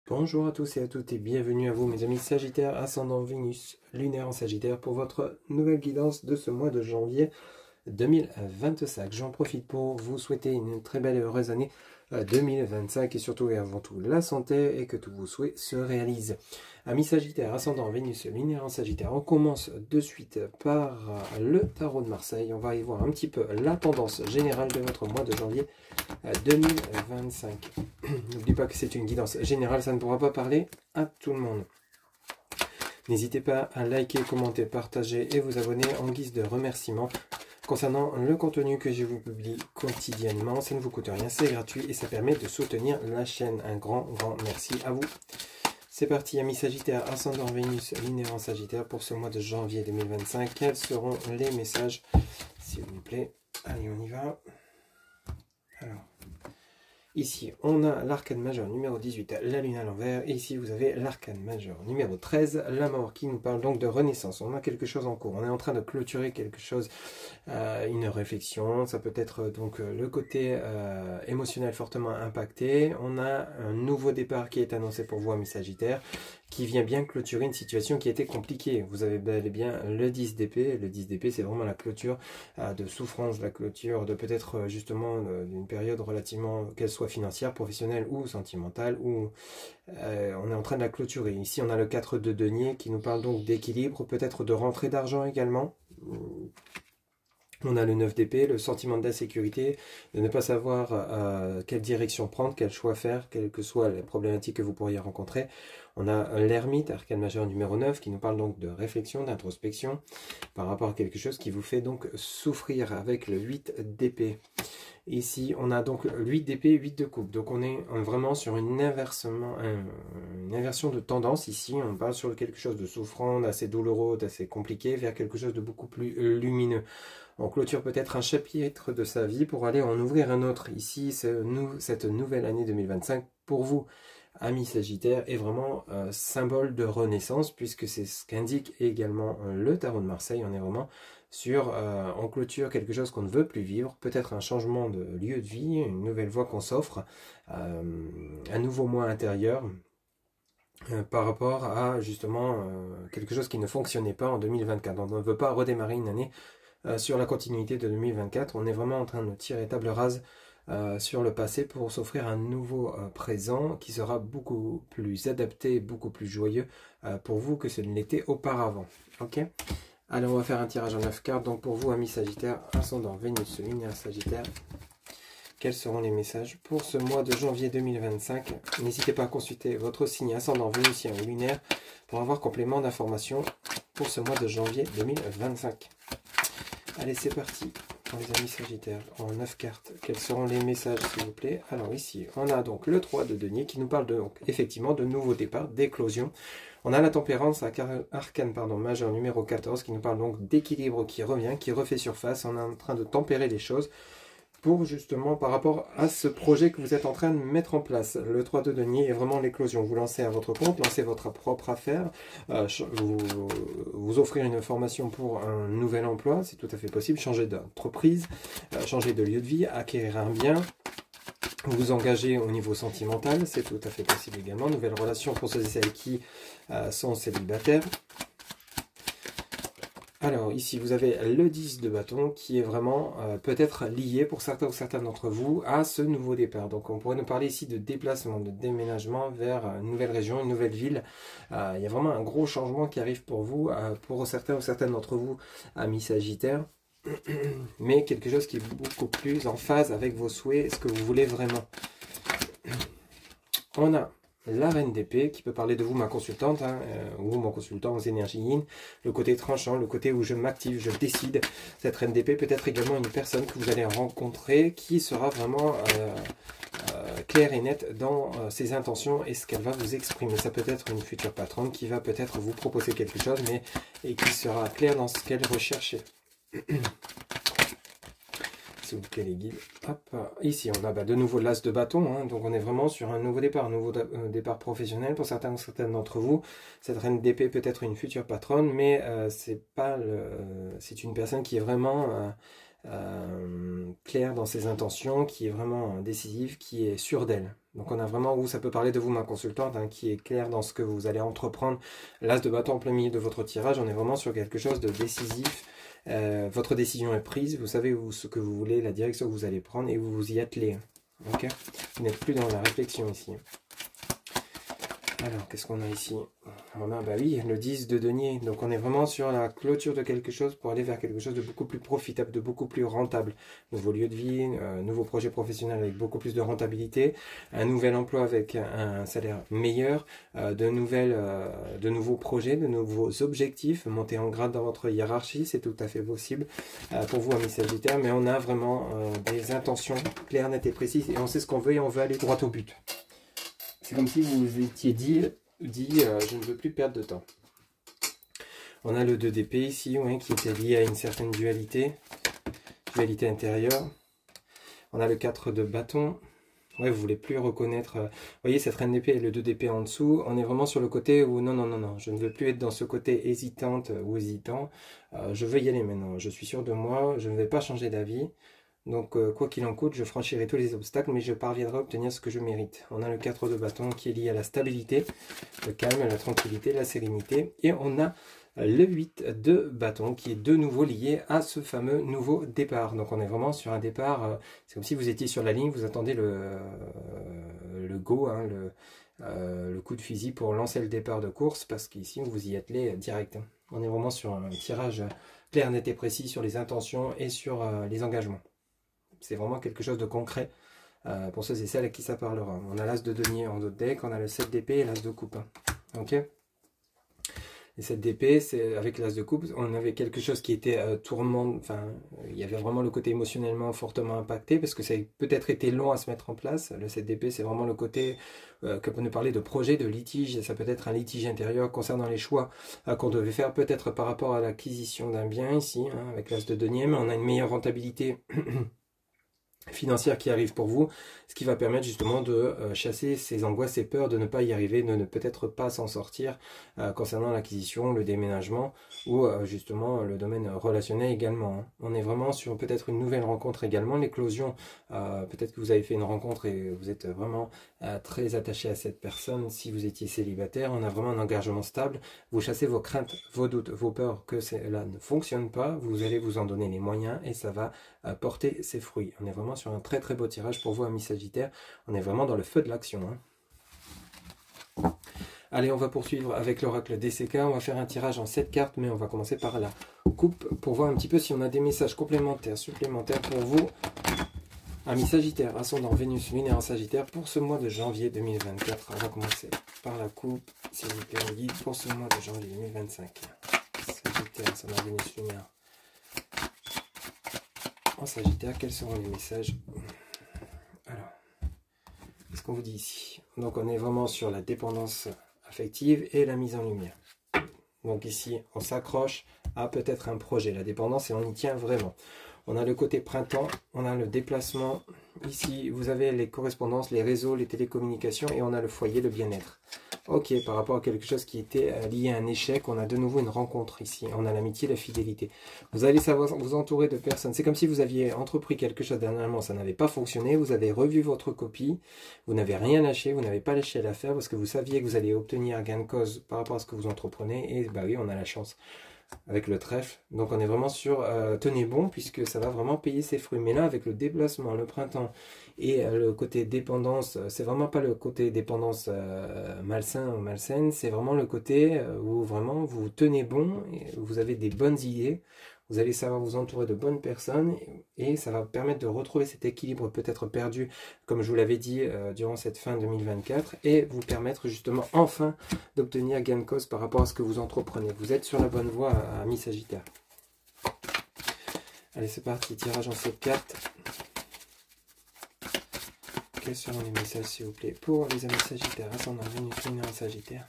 Bonjour à tous et à toutes et bienvenue à vous mes amis Sagittaires, ascendant Vénus, lunaire en Sagittaire pour votre nouvelle guidance de ce mois de janvier 2025. J'en profite pour vous souhaiter une très belle et heureuse année 2025 et surtout et avant tout la santé et que tous vos souhaits se réalisent. Amis Sagittaires, ascendant Vénus, lunaire en Sagittaire, on commence de suite par le tarot de Marseille. On va y voir un petit peu la tendance générale de votre mois de janvier 2025. N'oublie pas que c'est une guidance générale, ça ne pourra pas parler à tout le monde. N'hésitez pas à liker, commenter, partager et vous abonner en guise de remerciement. Concernant le contenu que je vous publie quotidiennement, ça ne vous coûte rien, c'est gratuit et ça permet de soutenir la chaîne. Un grand merci à vous. C'est parti, amis Sagittaires, ascendant Vénus, lunaire en Sagittaire pour ce mois de janvier 2025. Quels seront les messages, s'il vous plaît? Allez, on y va. Alors, ici, on a l'arcane majeur numéro 18, la lune à l'envers. Et ici, vous avez l'arcane majeur numéro 13, la mort, qui nous parle donc de renaissance. On a quelque chose en cours. On est en train de clôturer quelque chose, une réflexion. Ça peut être donc le côté émotionnel fortement impacté. On a un nouveau départ qui est annoncé pour vous, amis Sagittaires, qui vient bien clôturer une situation qui était compliquée. Vous avez bel et bien le 10 d'épée. Le 10 d'épée, c'est vraiment la clôture de souffrance, la clôture de peut-être justement d'une période relativement, qu'elle soit financière, professionnelle ou sentimentale, où on est en train de la clôturer. Ici, on a le 4 de denier qui nous parle donc d'équilibre, peut-être de rentrée d'argent également. On a le 9 d'épée, le sentiment d'insécurité, de ne pas savoir quelle direction prendre, quel choix faire, quelles que soient les problématiques que vous pourriez rencontrer. On a l'ermite, arcane majeur numéro 9, qui nous parle donc de réflexion, d'introspection, par rapport à quelque chose qui vous fait donc souffrir avec le 8 d'épée. Ici, on a donc 8 d'épée, 8 de coupe. Donc on est vraiment sur une inversion de tendance. Ici, on parle sur quelque chose de souffrant, d'assez douloureux, d'assez compliqué, vers quelque chose de beaucoup plus lumineux. On clôture peut-être un chapitre de sa vie pour aller en ouvrir un autre. Ici, cette nouvelle année 2025, pour vous, amis Sagittaires, est vraiment symbole de renaissance, puisque c'est ce qu'indique également le tarot de Marseille. On est vraiment sur, on clôture quelque chose qu'on ne veut plus vivre, peut-être un changement de lieu de vie, une nouvelle voie qu'on s'offre, un nouveau moi intérieur, par rapport à justement quelque chose qui ne fonctionnait pas en 2024. On ne veut pas redémarrer une année sur la continuité de 2024, on est vraiment en train de tirer table rase sur le passé pour s'offrir un nouveau présent qui sera beaucoup plus adapté, beaucoup plus joyeux pour vous que ce ne l'était auparavant. Ok? Alors on va faire un tirage en 9 cartes. Donc pour vous, amis Sagittaires, ascendant Vénus, lunaire Sagittaire, quels seront les messages pour ce mois de janvier 2025? N'hésitez pas à consulter votre signe ascendant vénusien ou lunaire pour avoir complément d'informations pour ce mois de janvier 2025. Allez, c'est parti pour les amis Sagittaires, en 9 cartes. Quels seront les messages, s'il vous plaît? Alors ici, on a donc le 3 de denier qui nous parle donc effectivement de nouveaux départs, d'éclosion. On a la tempérance, arcane majeur numéro 14 qui nous parle donc d'équilibre qui revient, qui refait surface. On est en train de tempérer les choses pour justement par rapport à ce projet que vous êtes en train de mettre en place. Le 3 de denier est vraiment l'éclosion. Vous lancez à votre compte, lancez votre propre affaire, vous offrir une formation pour un nouvel emploi, c'est tout à fait possible, changer d'entreprise, changer de lieu de vie, acquérir un bien, vous engager au niveau sentimental, c'est tout à fait possible également. Nouvelle relation pour ceux et celles qui sont célibataires. Alors ici vous avez le 10 de bâton qui est vraiment peut-être lié pour certains ou certaines d'entre vous à ce nouveau départ. Donc on pourrait nous parler ici de déplacement, de déménagement vers une nouvelle région, une nouvelle ville. Il y a vraiment un gros changement qui arrive pour vous, pour certains ou certaines d'entre vous, amis Sagittaires. Mais quelque chose qui est beaucoup plus en phase avec vos souhaits, ce que vous voulez vraiment. On a la reine d'épée qui peut parler de vous, ma consultante, ou mon consultant aux énergies yin, le côté tranchant, le côté où je m'active, je décide. Cette reine d'épée peut être également une personne que vous allez rencontrer qui sera vraiment claire et nette dans ses intentions et ce qu'elle va vous exprimer. Ça peut être une future patronne qui va peut-être vous proposer quelque chose, mais et qui sera claire dans ce qu'elle recherche. S'il vous plaît les guides. Hop. Ici on a de nouveau l'as de bâton, donc on est vraiment sur un nouveau départ professionnel pour certains ou certaines d'entre vous. Cette reine d'épée peut être une future patronne, mais c'est une personne qui est vraiment claire dans ses intentions, qui est vraiment décisive, qui est sûre d'elle. Donc on a vraiment, où ça peut parler de vous, ma consultante, hein, qui est claire dans ce que vous allez entreprendre. L'as de bâton en plein milieu de votre tirage, on est vraiment sur quelque chose de décisif. Votre décision est prise, vous savez ce que vous voulez, la direction que vous allez prendre, et vous vous y attelez. Ok, vous n'êtes plus dans la réflexion ici. Alors, qu'est-ce qu'on a ici? On a, bah oui, le 10 de denier. Donc, on est vraiment sur la clôture de quelque chose pour aller vers quelque chose de beaucoup plus profitable, de beaucoup plus rentable. Nouveau lieu de vie, nouveau projet professionnel avec beaucoup plus de rentabilité, un nouvel emploi avec un salaire meilleur, de nouveaux projets, de nouveaux objectifs, monter en grade dans votre hiérarchie, c'est tout à fait possible pour vous, amis Sagittaires. Mais on a vraiment des intentions claires, nettes et précises et on sait ce qu'on veut et on veut aller droit au but. C'est comme si vous vous étiez dit je ne veux plus perdre de temps. On a le 2 d'épée ici, oui, qui était lié à une certaine dualité intérieure. On a le 4 de bâton. Ouais, vous voulez plus reconnaître. Vous voyez, cette reine d'épée et le 2 d'épée en dessous. On est vraiment sur le côté où non, je ne veux plus être dans ce côté hésitante ou hésitant. Je veux y aller maintenant. Je suis sûr de moi. Je ne vais pas changer d'avis. Donc, quoi qu'il en coûte, je franchirai tous les obstacles, mais je parviendrai à obtenir ce que je mérite. On a le 4 de bâton qui est lié à la stabilité, le calme, la tranquillité, la sérénité. Et on a le 8 de bâton qui est de nouveau lié à ce fameux nouveau départ. Donc, on est vraiment sur un départ, c'est comme si vous étiez sur la ligne, vous attendez le go, hein, le coup de fusil pour lancer le départ de course, parce qu'ici, vous y attelez direct. On est vraiment sur un tirage clair, net et précis sur les intentions et sur les engagements. C'est vraiment quelque chose de concret pour ceux et celles à qui ça parlera. On a l'as de denier en dos de deck, on a le 7 d'épée et l'as de coupe. Ok. Et 7 d'épée, c'est avec l'as de coupe, on avait quelque chose qui était tourment, enfin, il y avait vraiment le côté émotionnellement fortement impacté, parce que ça a peut-être été long à se mettre en place. Le 7 d'épée, c'est vraiment le côté que peut nous parler de projet, de litige, ça peut être un litige intérieur concernant les choix qu'on devait faire, peut-être par rapport à l'acquisition d'un bien ici, hein, avec l'as de denier, mais on a une meilleure rentabilité financière qui arrive pour vous, ce qui va permettre justement de chasser ces angoisses, ces peurs de ne pas y arriver, de ne peut-être pas s'en sortir concernant l'acquisition, le déménagement ou justement le domaine relationnel également. Hein. On est vraiment sur peut-être une nouvelle rencontre également, l'éclosion, peut-être que vous avez fait une rencontre et vous êtes vraiment très attaché à cette personne. Si vous étiez célibataire, on a vraiment un engagement stable, vous chassez vos craintes, vos doutes, vos peurs que cela ne fonctionne pas, vous allez vous en donner les moyens et ça va porter ses fruits. On est vraiment sur un très très beau tirage pour vous, amis Sagittaires. On est vraiment dans le feu de l'action. Hein. Allez, on va poursuivre avec l'oracle DCK. On va faire un tirage en 7 cartes, mais on va commencer par la coupe pour voir un petit peu si on a des messages complémentaires, supplémentaires pour vous, amis Sagittaires, ascendant Vénus, lunaire en Sagittaire, pour ce mois de janvier 2024. On va commencer par la coupe, s'il vous plaît, on guide pour ce mois de janvier 2025. Sagittaire, ascendant Vénus, lunaire en Sagittaire, quels seront les messages? Alors, qu'est-ce qu'on vous dit ici? Donc, on est vraiment sur la dépendance affective et la mise en lumière. Donc ici, on s'accroche à peut-être un projet, la dépendance, et on y tient vraiment. On a le côté printemps, on a le déplacement. Ici, vous avez les correspondances, les réseaux, les télécommunications, et on a le foyer, le bien-être. Ok, par rapport à quelque chose qui était lié à un échec, on a de nouveau une rencontre ici. On a l'amitié, la fidélité. Vous allez savoir vous entourer de personnes. C'est comme si vous aviez entrepris quelque chose dernièrement, ça n'avait pas fonctionné. Vous avez revu votre copie. Vous n'avez rien lâché, vous n'avez pas lâché l'affaire parce que vous saviez que vous allez obtenir gain de cause par rapport à ce que vous entreprenez. Et bah oui, on a la chance avec le trèfle. Donc on est vraiment sur tenez bon puisque ça va vraiment payer ses fruits. Mais là, avec le déplacement, le printemps et le côté dépendance, c'est vraiment pas le côté dépendance malsain ou malsaine, c'est vraiment le côté où vraiment vous tenez bon, et vous avez des bonnes idées, vous allez savoir vous entourer de bonnes personnes et ça va permettre de retrouver cet équilibre peut-être perdu, comme je vous l'avais dit, durant cette fin 2024 et vous permettre justement enfin d'obtenir gain de cause par rapport à ce que vous entreprenez. Vous êtes sur la bonne voie, amis Sagittaire. Allez, c'est parti, tirage en 7 cartes. Quels seront les messages, s'il vous plaît, pour les amis Sagittaires, ascendant Vénus, lunaire en Sagittaire,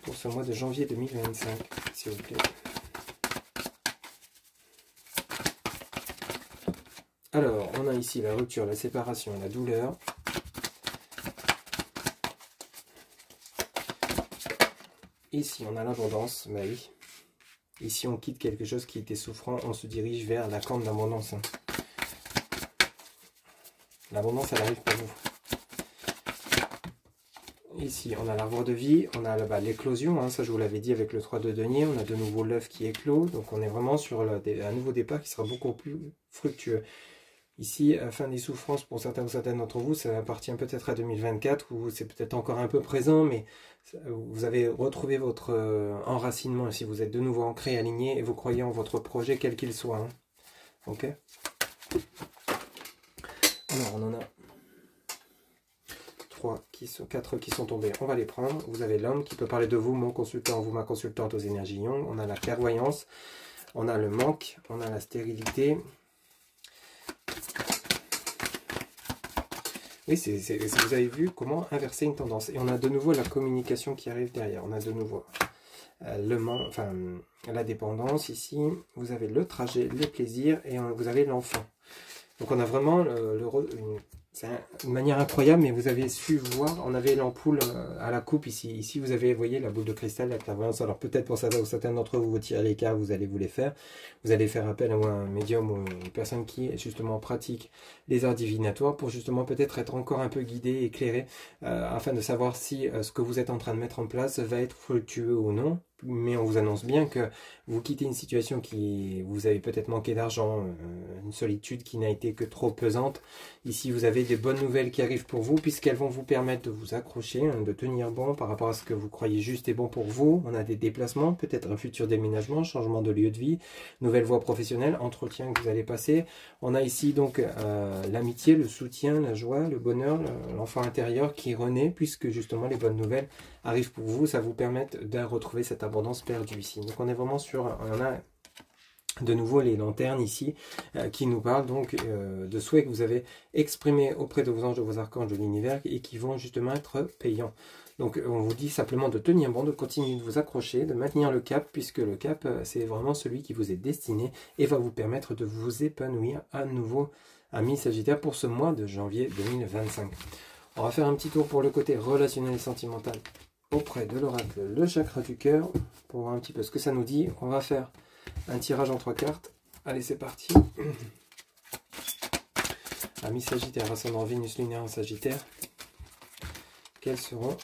pour ce mois de janvier 2025, s'il vous plaît. Alors, on a ici la rupture, la séparation, la douleur. Ici, on a l'abondance, bah oui. Ici, on quitte quelque chose qui était souffrant, on se dirige vers la corne d'abondance. L'abondance, elle arrive pour vous. Ici, on a l'arbre de vie, on a l'éclosion, ça je vous l'avais dit avec le 3 de denier, on a de nouveau l'œuf qui éclot, donc on est vraiment sur un nouveau départ qui sera beaucoup plus fructueux. Ici, fin des souffrances pour certains ou certaines d'entre vous, ça appartient peut-être à 2024, où c'est peut-être encore un peu présent, mais vous avez retrouvé votre enracinement, si vous êtes de nouveau ancré, aligné, et vous croyez en votre projet, quel qu'il soit. Ok. Alors, on en a 4 qui sont tombés, on va les prendre. Vous avez l'homme qui peut parler de vous, mon consultant, vous, ma consultante aux énergies Young. On a la clairvoyance, on a le manque, on a la stérilité. Oui, vous avez vu comment inverser une tendance. Et on a de nouveau la communication qui arrive derrière. On a de nouveau la dépendance ici. Vous avez le trajet, les plaisirs et vous avez l'enfant. Donc on a vraiment c'est une manière incroyable, mais vous avez su voir, on avait l'ampoule à la coupe ici. Ici, vous avez, voyez, la boule de cristal, la clairvoyance. Alors peut-être pour certains d'entre vous, vous tirez les cartes, vous allez vous les faire. Vous allez faire appel à un médium ou une personne qui, justement, pratique les arts divinatoires pour, justement, peut-être être encore un peu guidé, éclairé, afin de savoir si ce que vous êtes en train de mettre en place va être fructueux ou non. Mais on vous annonce bien que vous quittez une situation qui vous avez peut-être manqué d'argent, une solitude qui n'a été que trop pesante. Ici, vous avez des bonnes nouvelles qui arrivent pour vous, puisqu'elles vont vous permettre de vous accrocher, de tenir bon par rapport à ce que vous croyez juste et bon pour vous. On a des déplacements, peut-être un futur déménagement, changement de lieu de vie, nouvelle voie professionnelle, entretien que vous allez passer. On a ici donc l'amitié, le soutien, la joie, le bonheur, l'enfant intérieur qui renaît, puisque justement les bonnes nouvelles arrivent pour vous, ça vous permet de retrouver cette abondance perdue ici. Donc on est vraiment sur, on a de nouveau les lanternes ici qui nous parlent donc de souhaits que vous avez exprimés auprès de vos anges, de vos archanges de l'univers et qui vont justement être payants. Donc on vous dit simplement de tenir bon, de continuer de vous accrocher, de maintenir le cap, puisque le cap c'est vraiment celui qui vous est destiné et va vous permettre de vous épanouir à nouveau, amis Sagittaire, pour ce mois de janvier 2025. On va faire un petit tour pour le côté relationnel et sentimental auprès de l'oracle, le chakra du cœur, pour voir un petit peu ce que ça nous dit. On va faire un tirage en 3 cartes. Allez, c'est parti. Amis Sagittaire, ascendant Vénus lunaire en Sagittaire. Quels seront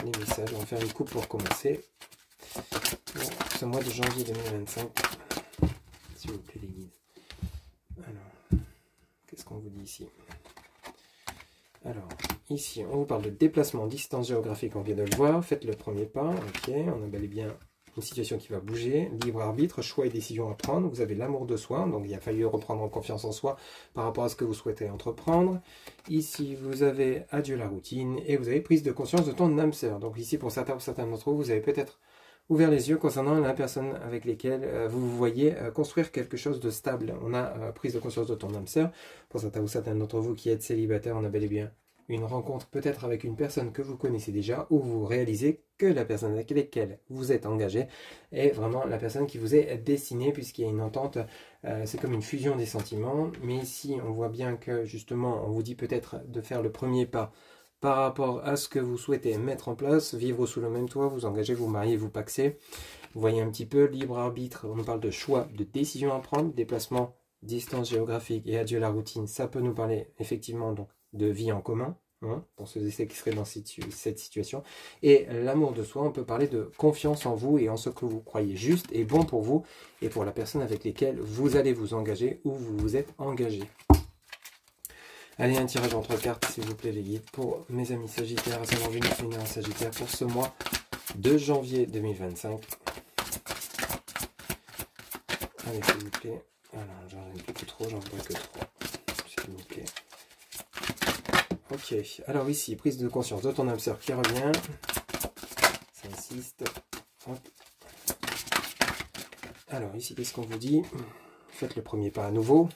les messages? On va faire une coupe pour commencer. Pour ce mois de janvier 2025. S'il vous plaît, les guides. Alors, qu'est-ce qu'on vous dit ici? Alors, ici, on vous parle de déplacement, distance géographique, on vient de le voir. Faites le premier pas, ok. On a bel et bien une situation qui va bouger. Libre arbitre, choix et décision à prendre. Vous avez l'amour de soi, donc il a fallu reprendre en confiance en soi par rapport à ce que vous souhaitez entreprendre. Ici, vous avez adieu la routine et vous avez prise de conscience de ton âme sœur. Donc ici, pour certains d'entre vous, vous avez peut-être ouvert les yeux concernant la personne avec laquelle vous voyez construire quelque chose de stable. On a prise de conscience de ton âme sœur. Pour certains ou certaines d'entre vous qui êtes célibataires, on a bel et bien une rencontre peut-être avec une personne que vous connaissez déjà, ou vous réalisez que la personne avec laquelle vous êtes engagé est vraiment la personne qui vous est destinée, puisqu'il y a une entente, c'est comme une fusion des sentiments. Mais ici, on voit bien que justement, on vous dit peut-être de faire le premier pas par rapport à ce que vous souhaitez mettre en place, vivre sous le même toit, vous engager, vous marier, vous paxer. Vous voyez un petit peu, libre arbitre, on parle de choix, de décision à prendre, déplacement, distance géographique et adieu la routine. Ça peut nous parler effectivement donc de vie en commun, pour ceux et celles qui seraient dans cette situation. Et l'amour de soi, on peut parler de confiance en vous et en ce que vous croyez juste et bon pour vous et pour la personne avec laquelle vous allez vous engager ou vous vous êtes engagé. Allez, un tirage en 3 cartes, s'il vous plaît, les guides, pour mes amis Sagittaires, ascendant Vénus lunaire en Sagittaire, pour ce mois de janvier 2025. Allez, s'il vous plaît. Voilà, j'en ai plus que trop, j'en voudrais que 3. S'il vous plaît. Ok, alors ici, prise de conscience de ton âme sœur qui revient. Ça insiste. Hop. Alors ici, qu'est-ce qu'on vous dit? Faites le premier pas à nouveau.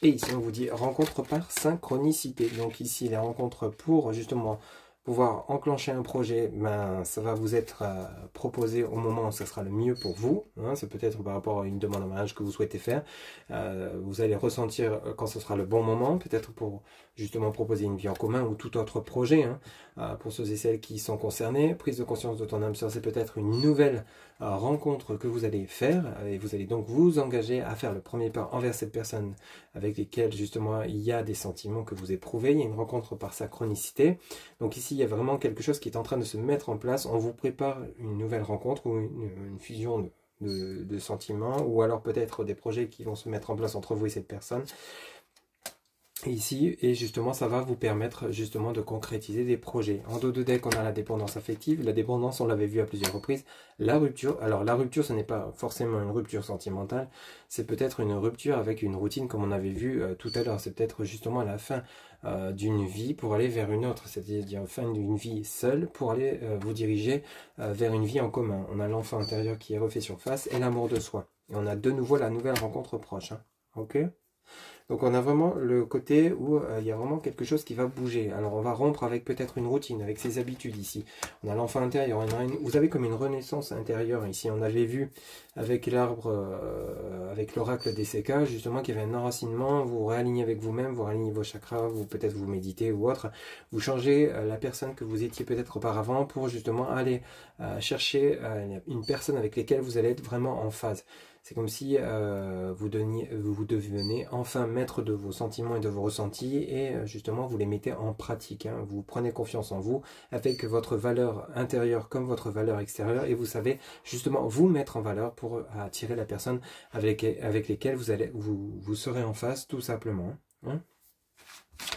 Et ici, on vous dit rencontre par synchronicité. Donc ici, les rencontres pour justement pouvoir enclencher un projet, ben, ça va vous être proposé au moment où ça sera le mieux pour vous. C'est peut-être par rapport à une demande en mariage que vous souhaitez faire. Vous allez ressentir quand ce sera le bon moment, peut-être pour justement proposer une vie en commun ou tout autre projet, hein, pour ceux et celles qui sont concernés. Prise de conscience de ton âme sœur, c'est peut-être une nouvelle rencontre que vous allez faire et vous allez donc vous engager à faire le premier pas envers cette personne avec lesquelles justement il y a des sentiments que vous éprouvez. Il y a une rencontre par synchronicité. Donc ici, il y a vraiment quelque chose qui est en train de se mettre en place. On vous prépare une nouvelle rencontre ou une fusion de sentiments, ou alors peut-être des projets qui vont se mettre en place entre vous et cette personne. Ici, et justement, ça va vous permettre justement de concrétiser des projets. En dos de deck, on a la dépendance affective. La dépendance, on l'avait vu à plusieurs reprises. La rupture, alors la rupture, ce n'est pas forcément une rupture sentimentale, c'est peut-être une rupture avec une routine comme on avait vu tout à l'heure. C'est peut-être justement la fin d'une vie pour aller vers une autre, c'est-à-dire fin d'une vie seule pour aller vous diriger vers une vie en commun. On a l'enfant intérieur qui est refait surface et l'amour de soi. Et on a de nouveau la nouvelle rencontre proche. Hein. Ok ? Donc on a vraiment le côté où il y a vraiment quelque chose qui va bouger. Alors on va rompre avec peut-être une routine, avec ses habitudes ici. On a l'enfant intérieur, vous avez comme une renaissance intérieure ici. On avait vu avec l'arbre, avec l'oracle des Sekas, justement qu'il y avait un enracinement, vous réalignez avec vous-même, vous réalignez vos chakras, vous peut-être vous méditez ou autre. Vous changez la personne que vous étiez peut-être auparavant pour justement aller chercher une personne avec laquelle vous allez être vraiment en phase. C'est comme si vous devenez enfin maître de vos sentiments et de vos ressentis et justement vous les mettez en pratique. Hein. Vous prenez confiance en vous avec votre valeur intérieure comme votre valeur extérieure et vous savez justement vous mettre en valeur pour attirer la personne avec lesquelles vous serez en face tout simplement. Hein.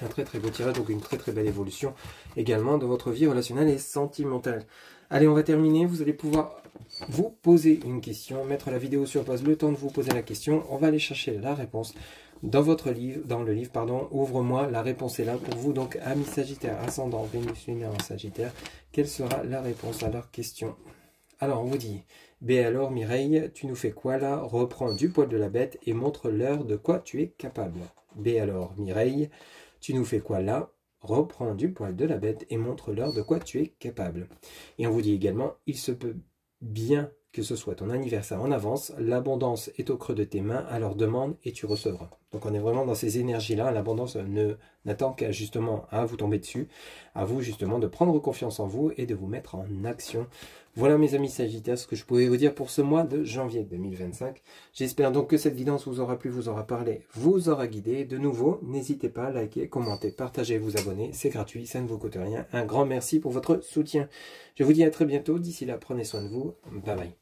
Un très très beau tirage, donc une très très belle évolution également de votre vie relationnelle et sentimentale. Allez, on va terminer. Vous allez pouvoir vous poser une question, mettre la vidéo sur pause, le temps de vous poser la question. On va aller chercher la réponse dans votre livre, Ouvre-moi, la réponse est là pour vous. Donc, amis Sagittaire, ascendant, Vénus, lunaire en Sagittaire, quelle sera la réponse à leur question? Alors, on vous dit, B alors Mireille, tu nous fais quoi là? Reprends du poil de la bête et montre-leur de quoi tu es capable. B alors Mireille, tu nous fais quoi là? Reprends du poil de la bête et montre-leur de quoi tu es capable. Et on vous dit également, il se peut bien que ce soit ton anniversaire en avance, l'abondance est au creux de tes mains, alors demande et tu recevras. Donc on est vraiment dans ces énergies-là, l'abondance n'attend qu'à justement à vous tomber dessus, à vous justement de prendre confiance en vous et de vous mettre en action. Voilà mes amis Sagittaires, ce que je pouvais vous dire pour ce mois de janvier 2025. J'espère donc que cette guidance vous aura plu, vous aura parlé, vous aura guidé. De nouveau, n'hésitez pas à liker, commenter, partager, vous abonner, c'est gratuit, ça ne vous coûte rien. Un grand merci pour votre soutien. Je vous dis à très bientôt, d'ici là prenez soin de vous, bye bye.